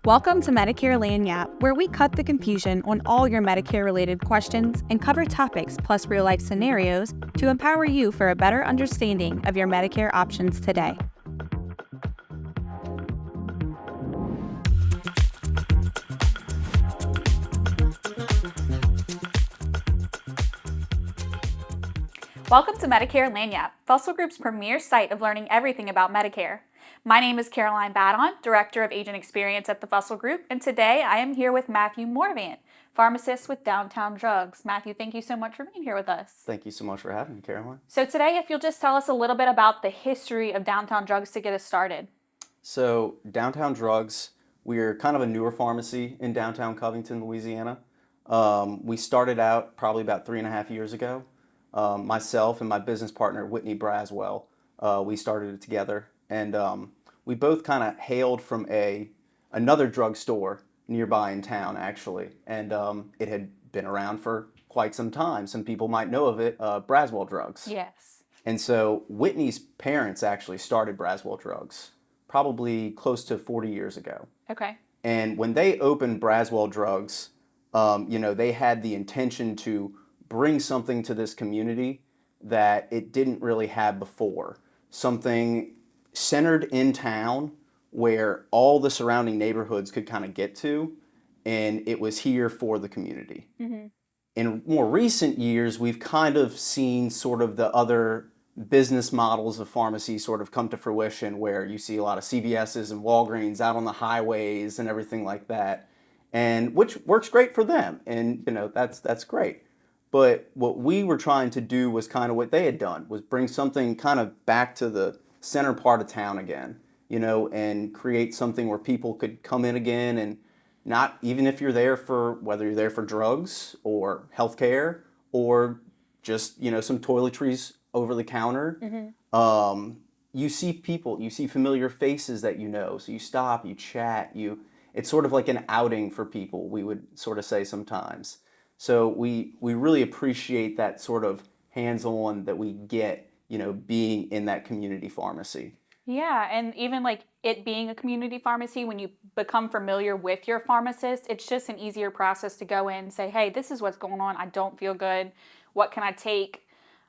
Welcome to Medicare Lagniappe, where we cut the confusion on all your Medicare-related questions and cover topics plus real-life scenarios to empower you for a better understanding of your Medicare options today. Welcome to Medicare Lagniappe, Fussell Group's premier site of learning everything about Medicare. My name is Caroline Badon, Director of Agent Experience at the Fussell Group, and today I am here with Matthew Morvant, Pharmacist with Downtown Drugs. Matthew, thank you so much for being here with us. Thank you so much for having me, Caroline. So today, if you'll just tell us a little bit about the history of Downtown Drugs to get us started. So Downtown Drugs, we're kind of a newer pharmacy in downtown Covington, Louisiana. We started out probably about 3.5 years ago. Myself and my business partner, Whitney Braswell, we started it together. And we both kind of hailed from another drugstore nearby in town, actually. And it had been around for quite some time. Some people might know of it, Braswell Drugs. Yes. And so Whitney's parents actually started Braswell Drugs probably close to 40 years ago. Okay. And when they opened Braswell Drugs, they had the intention to bring something to this community that it didn't really have before. Something centered in town where all the surrounding neighborhoods could kind of get to, and it was here for the community. Mm-hmm. In more recent years, we've kind of seen sort of the other business models of pharmacy sort of come to fruition, where you see a lot of CVS's and Walgreens out on the highways and everything like that, and which works great for them, and that's great. But what we were trying to do was kind of what they had done, was bring something kind of back to the center part of town again, and create something where people could come in again, and not even if you're there for, whether you're there for drugs or healthcare or just, some toiletries over the counter. Mm-hmm. You see people, you see familiar faces that so you stop, you chat, it's sort of like an outing for people, we would sort of say sometimes. So we really appreciate that sort of hands-on that we get, being in that community pharmacy. Yeah, and even like it being a community pharmacy, when you become familiar with your pharmacist, it's just an easier process to go in and say, hey, this is what's going on. I don't feel good. What can I take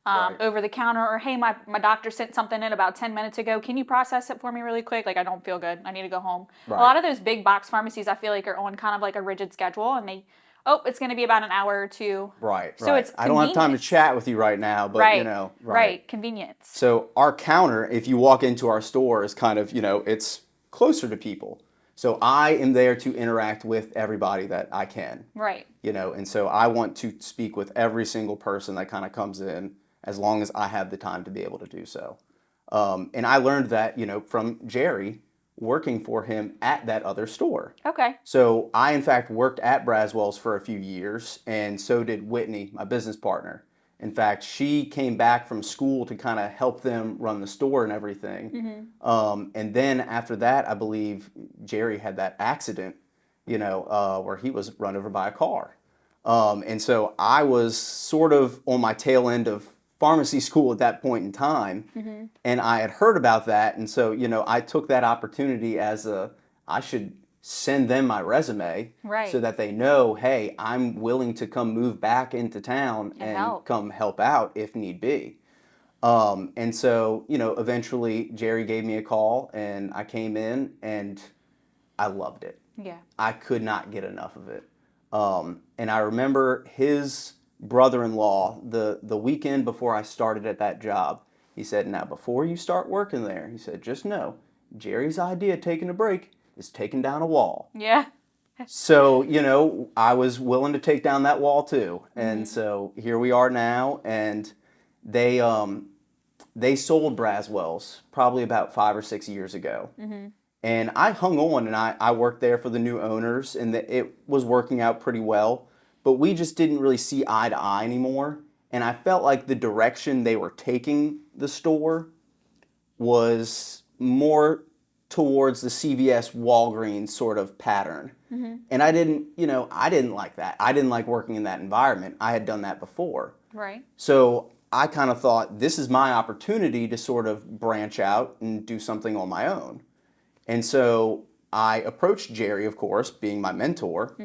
Right. over the counter? Or, hey, my doctor sent something in about 10 minutes ago. Can you process it for me really quick? Like, I don't feel good. I need to go home. Right. A lot of those big box pharmacies, I feel like, are on kind of like a rigid schedule, and it's going to be about an hour or two. Right, So right. it's I don't have time to chat with you right now, but right. right. Convenience. So our counter, if you walk into our store, is kind of, it's closer to people. So I am there to interact with everybody that I can. Right. And so I want to speak with every single person that kind of comes in, as long as I have the time to be able to do so. And I learned that, from Jerry, working for him at that other store. Okay. So I, in fact, worked at Braswell's for a few years, and so did Whitney, my business partner. In fact, she came back from school to kind of help them run the store and everything. Mm-hmm. And then after that, I believe Jerry had that accident, where he was run over by a car. And so I was sort of on my tail end of pharmacy school at that point in time. Mm-hmm. And I had heard about that. And so, I took that opportunity I should send them my resume, Right. so that they know, hey, I'm willing to come move back into town and come help out if need be. And so, eventually Jerry gave me a call and I came in and I loved it. Yeah. I could not get enough of it. And I remember his brother-in-law, the weekend before I started at that job, he said, now before you start working there, he said, just know, Jerry's idea of taking a break is taking down a wall. Yeah. So, I was willing to take down that wall too. And Mm-hmm. so here we are now, and they sold Braswell's probably about 5 or 6 years ago. Mm-hmm. And I hung on, and I worked there for the new owners, and it was working out pretty well. But we just didn't really see eye to eye anymore. And I felt like the direction they were taking the store was more towards the CVS Walgreens sort of pattern. Mm-hmm. And I didn't like that. I didn't like working in that environment. I had done that before. Right. So I kind of thought, this is my opportunity to sort of branch out and do something on my own. And so I approached Jerry, of course, being my mentor,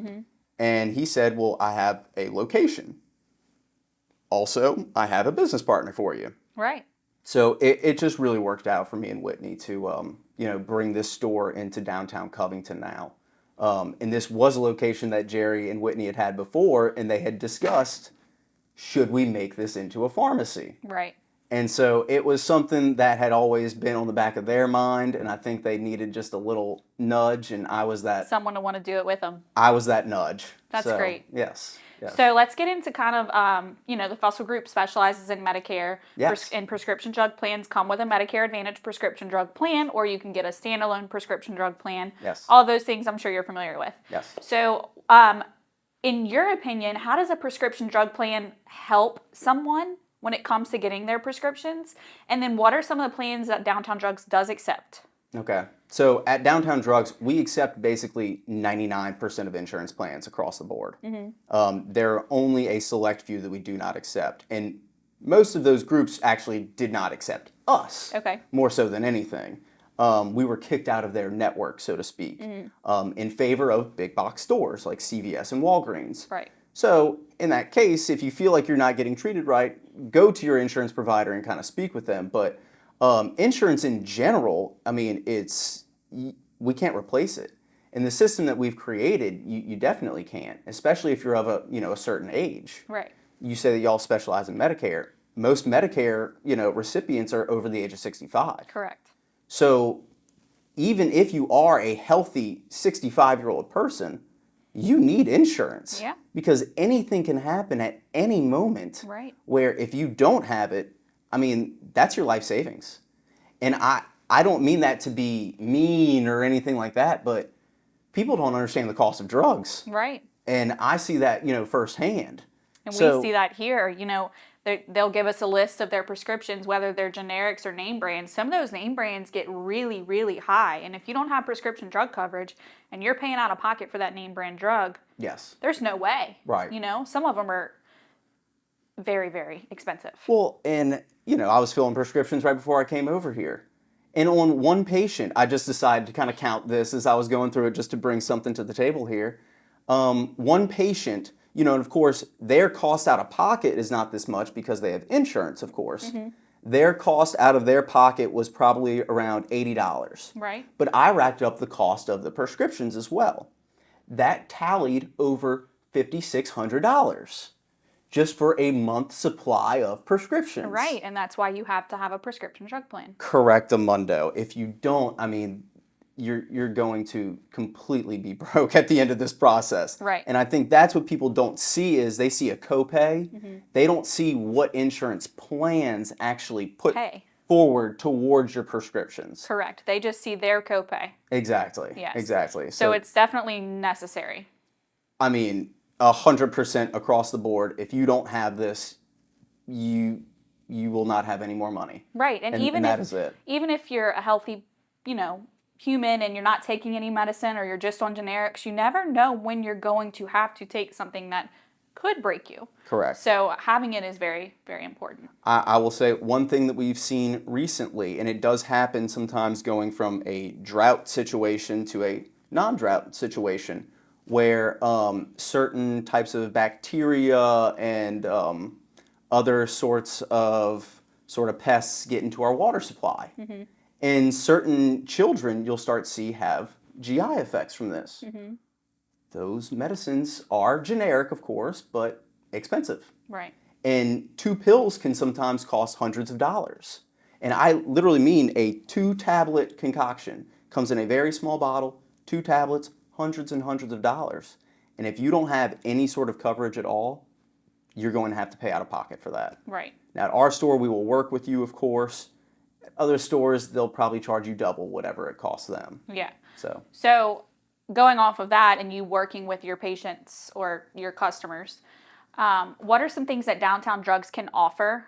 and he said, well, I have a location. Also, I have a business partner for you. Right. So it just really worked out for me and Whitney to, bring this store into downtown Covington now. And this was a location that Jerry and Whitney had before, and they had discussed, should we make this into a pharmacy? Right. And so it was something that had always been on the back of their mind, and I think they needed just a little nudge, and I was that Someone to want to do it with them. nudge. That's So, great. Yes. Yes. So let's get into kind of, the Fussell Group specializes in Medicare. Yes. And prescription drug plans come with a Medicare Advantage prescription drug plan, or you can get a standalone prescription drug plan. Yes. All those things I'm sure you're familiar with. Yes. So, in your opinion, how does a prescription drug plan help someone when it comes to getting their prescriptions? And then what are some of the plans that Downtown Drugs does accept? Okay. So at Downtown Drugs, we accept basically 99% of insurance plans across the board. There are only a select few that we do not accept. And most of those groups actually did not accept us, Okay. more so than anything. We were kicked out of their network, so to speak, in favor of big box stores like CVS and Walgreens. Right. So in that case, if you feel like you're not getting treated right, go to your insurance provider and kind of speak with them. But insurance in general, I mean, we can't replace it. In the system that we've created, you definitely can't, especially if you're of a certain age. Right. You say that y'all specialize in Medicare. Most Medicare, recipients are over the age of 65. Correct. So even if you are a healthy 65-year-old person, you need insurance. Yeah. Because anything can happen at any moment. Right. Where if you don't have it, I mean, that's your life savings. And I don't mean that to be mean or anything like that, but people don't understand the cost of drugs. Right. And I see that, firsthand. And we see that here, they'll give us a list of their prescriptions, whether they're generics or name brands. Some of those name brands get really, really high. And if you don't have prescription drug coverage and you're paying out of pocket for that name brand drug, yes, there's no way. Right. Some of them are very, very expensive. Well, and, I was filling prescriptions right before I came over here. And on one patient, I just decided to kind of count this as I was going through it just to bring something to the table here. One patient, and of course, their cost out of pocket is not this much because they have insurance, of course. Their cost out of their pocket was probably around $80. Right. But I racked up the cost of the prescriptions as well. That tallied over $5,600 just for a month's supply of prescriptions. Right, and that's why you have to have a prescription drug plan. Correctamundo. If you don't, I mean, you're going to completely be broke at the end of this process. Right. And I think that's what people don't see is they see a copay. They don't see what insurance plans actually put forward towards your prescriptions. Correct. They just see their copay. Exactly. Yes. Exactly. So it's definitely necessary. I mean, 100% across the board. If you don't have this, you will not have any more money. Right. And even that is it. Even if you're a healthy, human and you're not taking any medicine or you're just on generics, you never know when you're going to have to take something that could break you. Correct. So having it is very, very important. I will say one thing that we've seen recently, and it does happen sometimes going from a drought situation to a non-drought situation, where certain types of bacteria and other sorts of pests get into our water supply. And certain children you'll start to see have GI effects from this. Those medicines are generic, of course, but expensive. Right. And 2 pills can sometimes cost hundreds of dollars. And I literally mean a 2-tablet concoction. Comes in a very small bottle, 2 tablets, hundreds and hundreds of dollars. And if you don't have any sort of coverage at all, you're going to have to pay out of pocket for that. Right. Now, at our store, we will work with you, of course. At other stores, they'll probably charge you double whatever it costs them. Yeah. So going off of that and you working with your patients or your customers, what are some things that Downtown Drugs can offer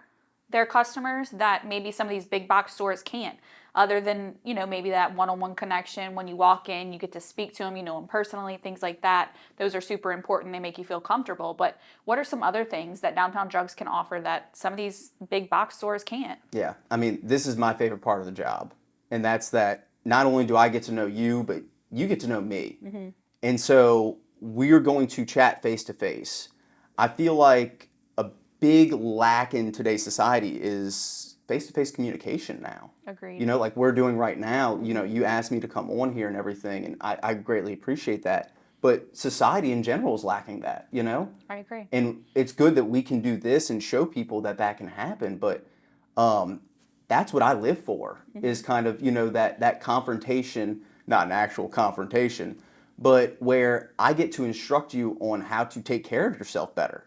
their customers that maybe some of these big box stores can't? Other than, maybe that one-on-one connection when you walk in, you get to speak to them, you know them personally, things like that. Those are super important. They make you feel comfortable. But what are some other things that Downtown Drugs can offer that some of these big box stores can't? Yeah, I mean, this is my favorite part of the job. And that's that not only do I get to know you, but you get to know me. And so we're going to chat face to face. I feel like a big lack in today's society is face-to-face communication now. Agreed. You know, like we're doing right now. You know, you asked me to come on here and everything, and I greatly appreciate that. But society in general is lacking that, you know? I agree. And it's good that we can do this and show people that that can happen, but that's what I live for, is kind of, you know, that confrontation, not an actual confrontation, but where I get to instruct you on how to take care of yourself better.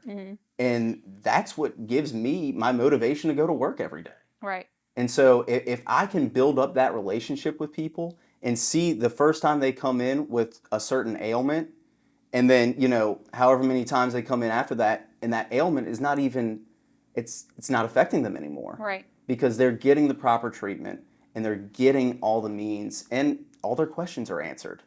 And that's what gives me my motivation to go to work every day. Right. And so if I can build up that relationship with people and see the first time they come in with a certain ailment, and then, you know, however many times they come in after that, and that ailment is not even, it's not affecting them anymore. Right. Because they're getting the proper treatment and they're getting all the means and all their questions are answered.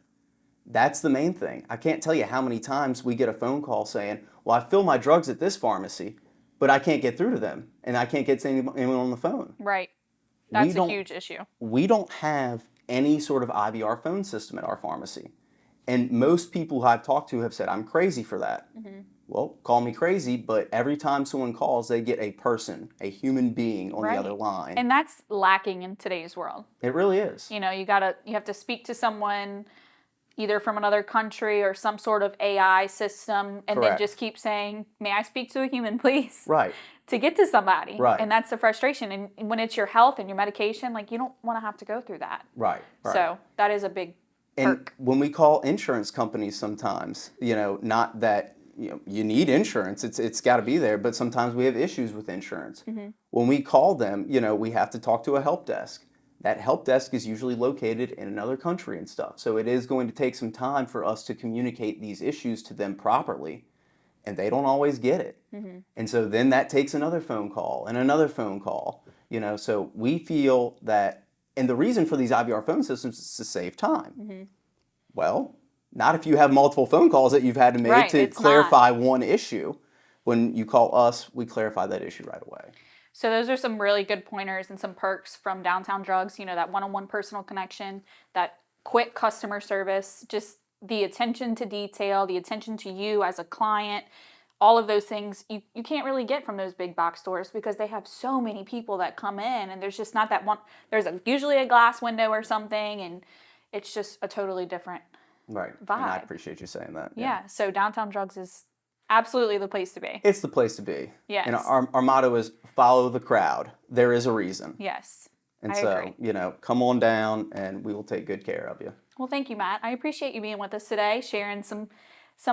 That's the main thing. I can't tell you how many times we get a phone call saying, well, I fill my drugs at this pharmacy, but I can't get through to them and I can't get to anyone on the phone. Right. That's a huge issue. We don't have any sort of IVR phone system at our pharmacy. And most people who I've talked to have said, I'm crazy for that. Well, call me crazy, but every time someone calls, they get a person, a human being on the other line. And that's lacking in today's world. It really is. You know, you have to speak to someone either from another country or some sort of AI system, and then just keep saying, may I speak to a human, please? Right. To get to somebody. Right. And that's the frustration. And when it's your health and your medication, like, you don't want to have to go through that. Right. So that is a big perk. And when we call insurance companies sometimes, you know, not that, you know, you need insurance, it's got to be there, but sometimes we have issues with insurance. When we call them, you know, we have to talk to a help desk. That help desk is usually located in another country and stuff. So it is going to take some time for us to communicate these issues to them properly, and they don't always get it. And so then that takes another phone call and another phone call, you know, so we feel that, and the reason for these IVR phone systems is to save time. Well, not if you have multiple phone calls that you've had to make to clarify one issue. When you call us, we clarify that issue right away. So those are some really good pointers and some perks from Downtown Drugs, you know, that one-on-one personal connection, that quick customer service, just the attention to detail, the attention to you as a client, all of those things you can't really get from those big box stores because they have so many people that come in, and there's just not that one, there's usually a glass window or something, and it's just a totally different vibe. And I appreciate you saying that. Yeah, so Downtown Drugs is absolutely the place to be. It's the place to be. Yes. And our motto is follow the crowd. There is a reason. Yes. And I agree. You know, come on down and we will take good care of you. Well, thank you, Matt. I appreciate you being with us today, sharing some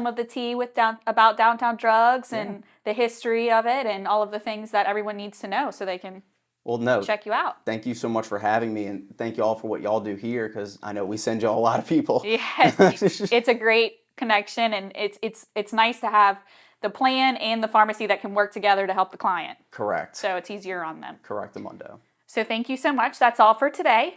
of the tea about Downtown Drugs and the history of it and all of the things that everyone needs to know so they can check you out. Thank you so much for having me, and thank you all for what y'all do here, because I know we send y'all a lot of people. Yes, it's a great connection, and it's nice to have the plan and the pharmacy that can work together to help the client. Correct. So it's easier on them. Correctamundo. So thank you so much. That's all for today.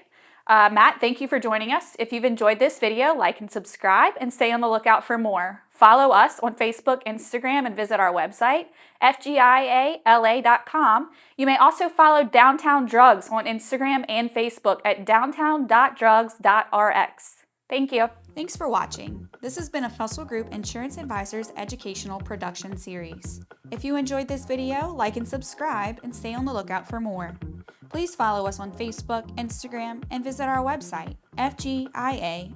Matt, thank you for joining us. If you've enjoyed this video, like and subscribe, and stay on the lookout for more. Follow us on Facebook, Instagram, and visit our website, fgiala.com. You may also follow Downtown Drugs on Instagram and Facebook at downtown.drugs.rx. Thank you. Thanks for watching. This has been a Fussell Group Insurance Advisors educational production series. If you enjoyed this video, like and subscribe, and stay on the lookout for more. Please follow us on Facebook, Instagram, and visit our website, fgiala.com.